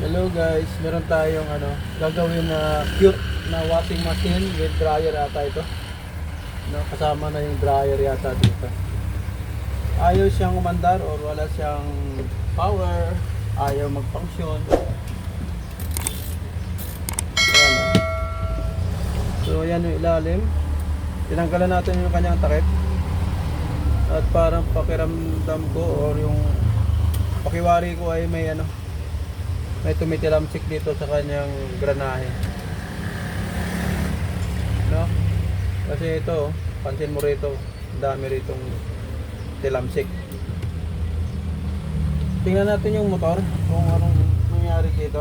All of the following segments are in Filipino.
Hello guys, meron tayong gagawin na cute na washing machine with dryer ata ito. No, kasama na yung dryer yata dito. Ayaw siyang umandar or wala siyang power, ayaw mag-function. Ayan, oh. So yan yung ilalim. Tinanggalan natin yung kanyang takip. At parang pakiramdam ko or yung pakiwari ko ay may may tumitilamsik dito sa kanyang granahe, no? Kasi ito, pansin mo rito, dami ritong tilamsik. Tingnan natin yung motor kung anong nangyari dito.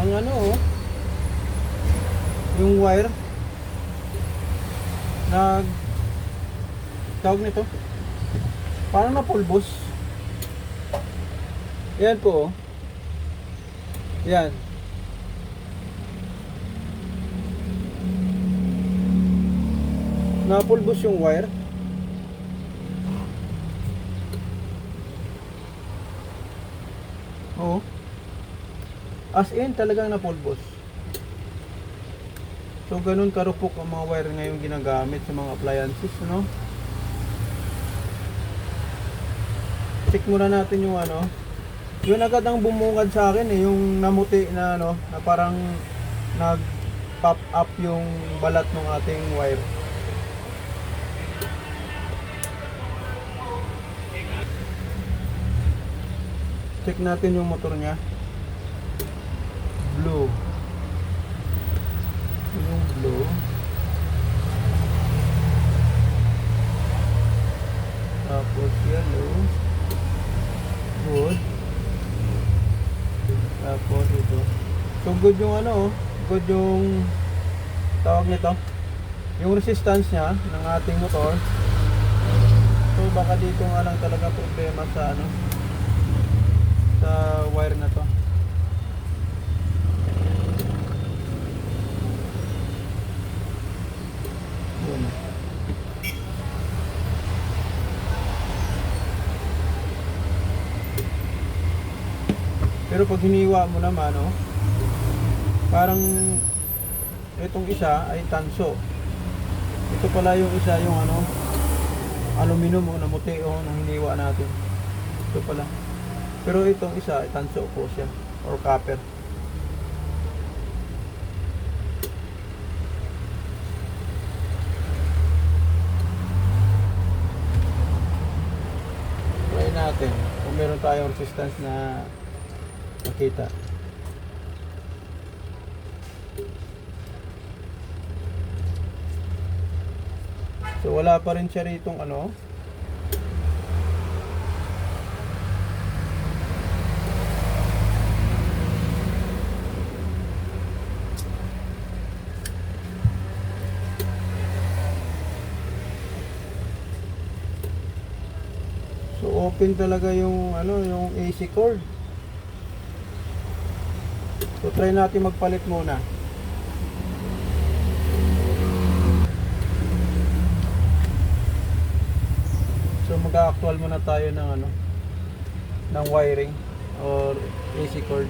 Ang yung wire tawag nito, parang napulbos. Yan po, yan. Napulbos yung wire. Oo. As in, talagang napulbos. So, ganun karupok ang mga wire ngayon ginagamit sa mga appliances, no? Check muna natin yung yun agad ang bumungad sa akin yung namuti na na parang nag-pop up yung balat ng ating wire. Check natin yung motor niya. Blue. Yung blue. Tapos yellow. Good. Tapos ito. So good yung good yung tawag nito. Yung resistance niya ng ating motor. So baka dito nga lang talaga problema sa sa wire na to. Pero pag hiniwa mo naman, parang itong isa ay tanso. Ito pala yung isa yung aluminum namuti nung hiniwa natin. Ito pala. Pero itong isa ay tanso po siya or copper. Try natin kung meron tayong resistance na makita. So wala pa rin siya ritong So open talaga yung yung AC cord. So try natin magpalit muna. So mag-actual muna tayo ng ng wiring or AC cord.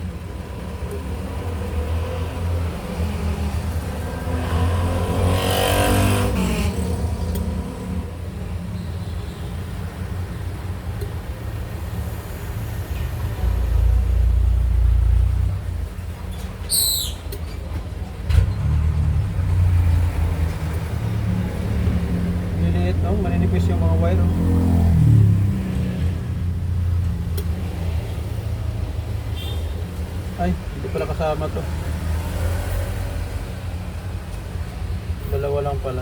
Maninipis yung mga wire. Ay, hindi pala kasama to. Dalawa lang pala.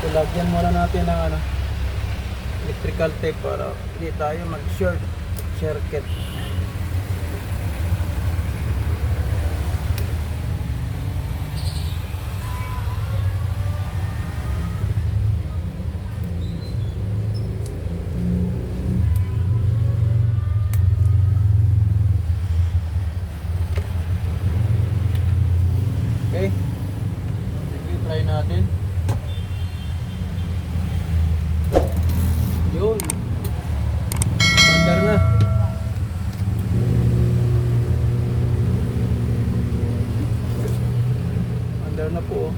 So lagyan muna natin ng ano, electrical tape para hindi tayo mag-short circuit. Okay, sige, try natin. Yun, under na. Under na po.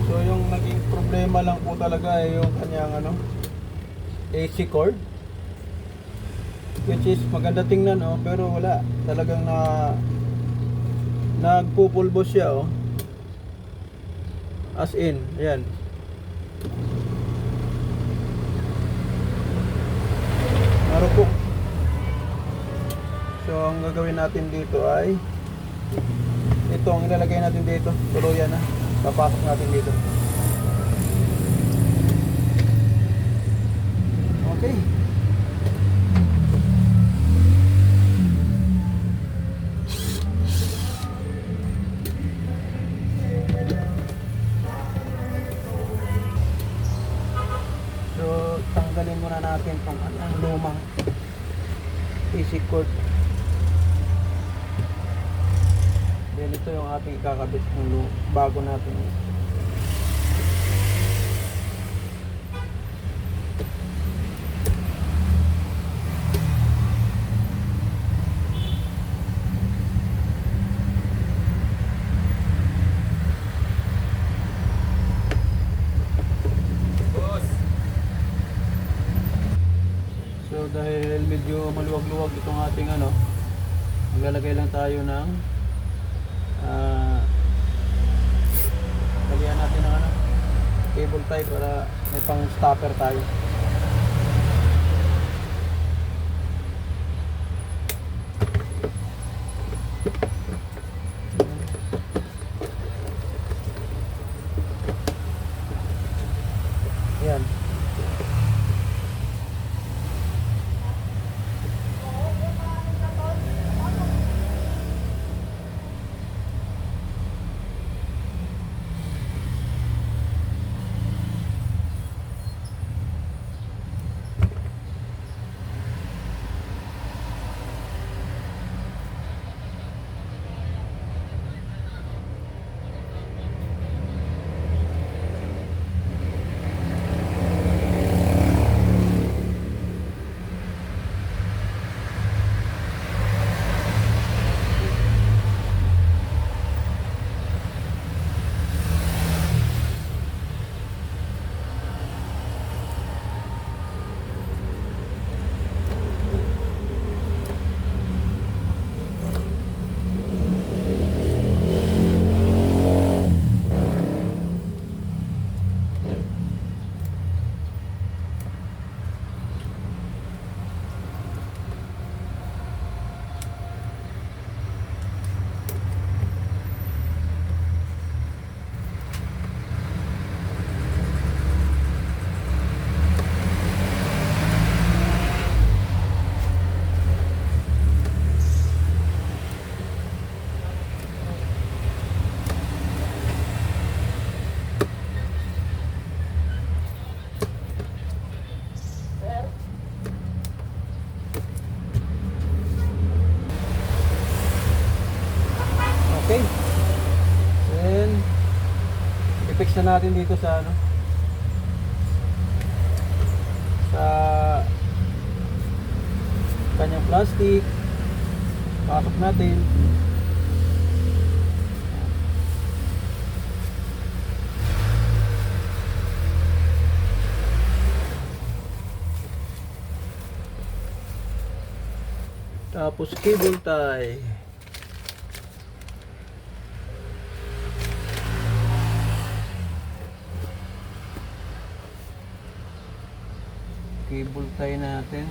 So yung naging problema lang po talaga ay yung kanyang ano, AC cord, which is maganda tingnan oh, pero wala talagang nagpupulbo siya oh. As in, ayan. Marupok. So ang gagawin natin dito ay ito ang ilalagay natin dito. Tuluyan na. Papasok natin dito. Okay. So tanggalin muna natin tong ang lumang AC cord. Then ito yung ating ikakabit ng bago natin. So dahil medyo maluwag-luwag itong ating ano, maglalagay lang tayo ng lagyan natin ng ano, cable tie para may pang stopper tayo. Yan. Okay. Then i-fix na natin dito sa ano, sa kanyang plastic. Pasok natin. Tapos cable tie. Cable tie natin.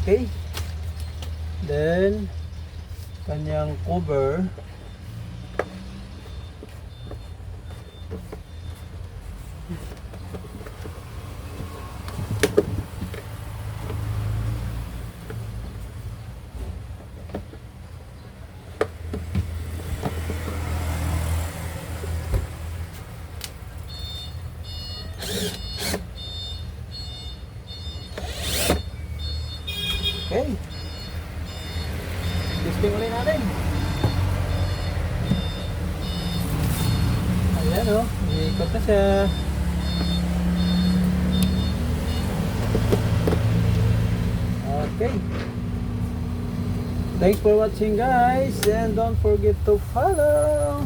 Okay. Then, kanyang cover. Okay. Testing ulit natin. Ayan o, iikot na siya. Okay. Thanks for watching guys, and don't forget to follow.